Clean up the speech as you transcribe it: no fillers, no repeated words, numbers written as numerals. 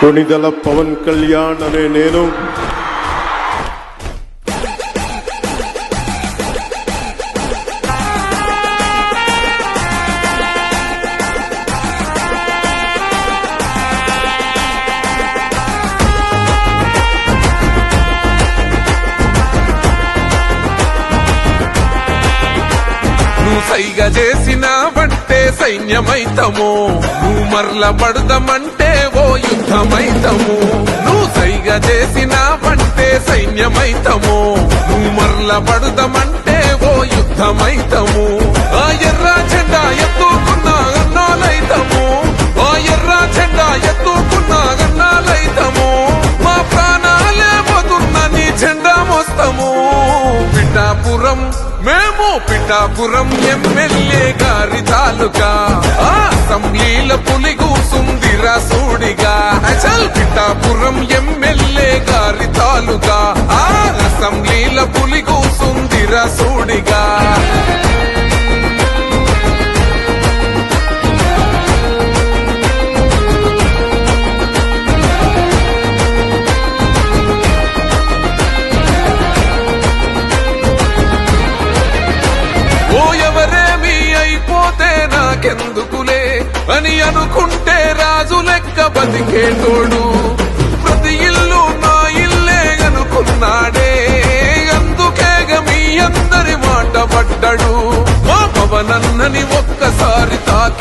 కొణిదెల పవన్ కళ్యాణ్ అనే నేను సైగా చేసిన వంటే సైన్యమైతము నువ్వు మరల పడదమంటే ఓ యుద్ధమైతము నువ్వు సైగా చేసిన వంటే సైన్యమైతము నువ్వు మరల పడదమంటే ఓ యుద్ధమైతము ఆ ఎర్ర జెండా ఎత్తుకున్న అన్నాలైతము ఆ ఎర్ర జెండా ఎత్తుకున్న అన్నాలైతము మా ప్రాణాలే పోతున్న నీ జెండా మోస్తాము పిఠాపురం మేము పిఠాపురం ఎమ్మెల్యే గారి తాలూకా అసెంబ్లీల పులి కూసుందిరా సూడిగా అచల్ పిఠాపురం ఎమ్మెల్యే గారి తాలూకా అసెంబ్లీల పులి కూసుందిరా సూడిగా నాకెందుకులే అని అనుకుంటే రాజు లెక్క బతికేటోడు